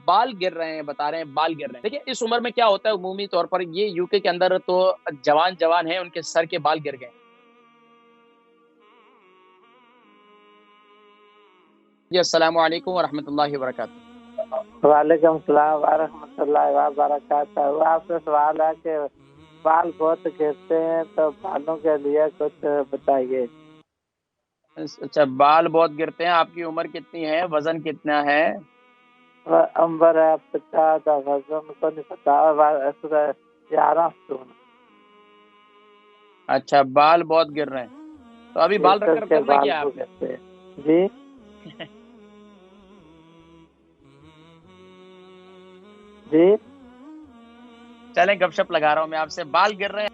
بال گر رہے ہیں، بتا رہے ہیں بال گر رہے ہیں۔ دیکھیں اس عمر میں کیا ہوتا ہے عمومی طور پر، یہ یو کے اندر تو جوان ہیں، ان کے سر کے بال گر گئے۔ جی السلام علیکم ورحمۃ اللہ وبرکاتہ۔ وعلیکم السلام ورحمۃ اللہ وبرکاتہ۔ آپ سے سوال ہے کہ بال بہت گرتے ہیں تو بالوں کے لیے کچھ بتائیے۔ اچھا، بال بہت گرتے ہیں، آپ کی عمر کتنی ہے، وزن کتنا ہے؟ عمر ہے 50، وزن کو نہیں پتا، 11 سون۔ اچھا، بال بہت گر رہے ہیں، تو ابھی بال رکھ کر کے کرنا بال کیا ہے کو آپ نے؟ گرتے ہیں جی جی چلیں گپ شپ لگا رہا ہوں میں آپ سے، بال گر رہے ہیں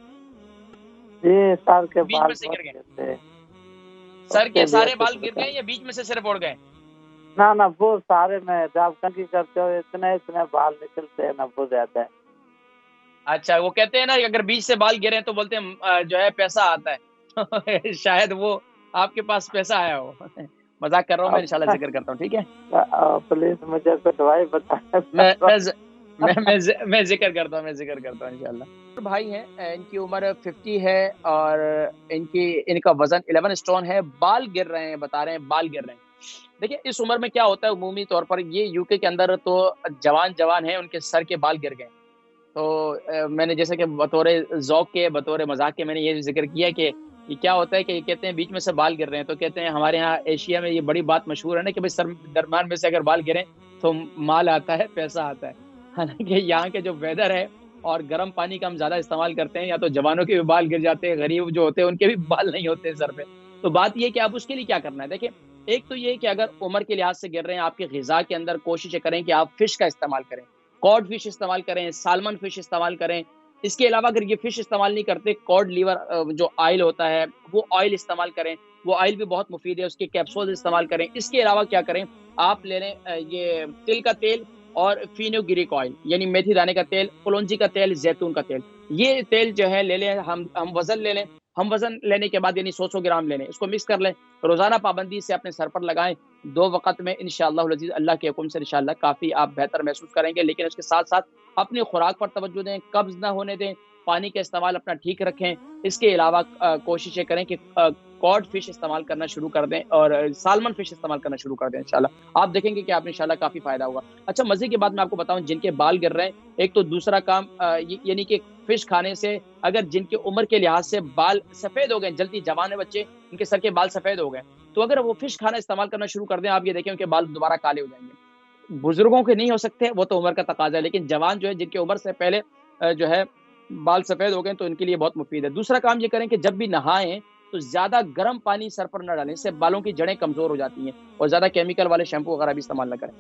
جی سر کے بیچ بال میں سے بہت گر گئے، گرتے ہیں، سر اس کے لیے سارے بال کچھ گر گئے بتائیے۔ یا بیچ میں سے صرف اڑ گئے؟ نہ وہ سارے میں جب کنگھی کرتے ہو اتنے بال نکلتے ہیں، نہ وہ زیادہ ہے۔ اچھا، وہ کہتے ہیں نا اگر بیچ سے بال گرے تو بولتے ہیں جو ہے پیسہ آتا ہے شاید وہ آپ کے پاس پیسہ آیا ہو مذاق کر رہا ہوں میں، انشاءاللہ ذکر کرتا ہوں، ٹھیک ہے؟ پلیز مجھے کچھ دوائی بتائیں۔ میں ذکر کرتا ہوں انشاءاللہ۔ بھائی ہیں، ان کی عمر 50 ہے اور ان کا وزن 11 سٹون ہے، بال گر رہے ہیں، بتا رہے ہیں بال گر رہے ہیں۔ دیکھیں اس عمر میں کیا ہوتا ہے عمومی طور پر، یہ یو کے اندر تو جوان ہیں، ان کے سر کے بال گر گئے۔ تو میں نے جیسے کہ بطور ذوق کے، بطور مذاق کے میں نے یہ ذکر کیا کہ یہ کیا ہوتا ہے کہ یہ کہتے ہیں بیچ میں سے بال گر رہے ہیں، تو کہتے ہیں ہمارے ہاں ایشیا میں یہ بڑی بات مشہور ہے نا کہ بھائی سر درمیان میں سے اگر بال گریں تو مال آتا ہے، پیسہ آتا ہے۔ حالانکہ یہاں کے جو ویدر ہے اور گرم پانی کا ہم زیادہ استعمال کرتے ہیں، یا تو جوانوں کے بھی بال گر جاتے ہیں، غریب جو ہوتے ہیں ان کے بھی بال نہیں ہوتے سر پہ۔ تو بات یہ کہ آپ اس کے لیے کیا کرنا ہے، دیکھیں ایک تو یہ کہ اگر عمر کے لحاظ سے گر رہے ہیں، آپ کی غذا کے اندر کوشش کریں کہ آپ فش کا استعمال کریں، کاڈ فش استعمال کریں، سالمن فش استعمال کریں۔ اس کے علاوہ اگر یہ فش استعمال نہیں کرتے، کاڈ لیور جو آئل ہوتا ہے وہ آئل استعمال کریں، وہ آئل بھی بہت مفید ہے، اس کے کیپسول استعمال کریں۔ اس کے علاوہ کیا کریں، آپ لے لیں یہ تل کا تیل اور فینوگریک آئل، یعنی میتھی دانے کا تیل، کلونجی کا تیل، زیتون کا تیل، یہ تیل جو ہے لے لیں۔ ہم وزن لے لیں، ہم وزن لینے کے بعد یعنی 100 گرام لے لیں، اس کو مکس کر لیں، روزانہ پابندی سے اپنے سر پر لگائیں، 2 وقت میں انشاءاللہ العزیز اللہ کے حکم سے انشاءاللہ کافی آپ بہتر محسوس کریں گے۔ لیکن اس کے ساتھ ساتھ اپنی خوراک پر توجہ دیں، قبض نہ ہونے دیں، پانی کا استعمال اپنا ٹھیک رکھیں۔ اس کے علاوہ کوششیں کریں کہ کاڈ فش استعمال کرنا شروع کر دیں اور سالمن فش استعمال کرنا شروع کر دیں، انشاءاللہ آپ دیکھیں گے کہ آپ انشاءاللہ کافی فائدہ ہوگا۔ اچھا، مزے کی بات میں آپ کو بتاؤں، جن کے بال گر رہے ہیں، ایک تو دوسرا کام یعنی کہ فش کھانے سے اگر جن کی عمر کے لحاظ سے بال سفید ہو گئے، جلدی جوان بچے ان کے سر کے بال سفید ہو گئے، تو اگر وہ فش کھانا استعمال کرنا شروع کر دیں، آپ یہ دیکھیں ان کے بال دوبارہ کالے ہو جائیں گے۔ بزرگوں کے نہیں ہو سکتے، وہ تو عمر کا تقاضا ہے، لیکن جوان جو ہے جن کی عمر سے پہلے جو ہے بال سفید ہو گئے تو ان کے لیے بہت مفید ہے۔ دوسرا کام یہ کریں کہ جب بھی نہائیں تو زیادہ گرم پانی سر پر نہ ڈالیں، اس سے بالوں کی جڑیں کمزور ہو جاتی ہیں، اور زیادہ کیمیکل والے شیمپو وغیرہ بھی استعمال نہ کریں۔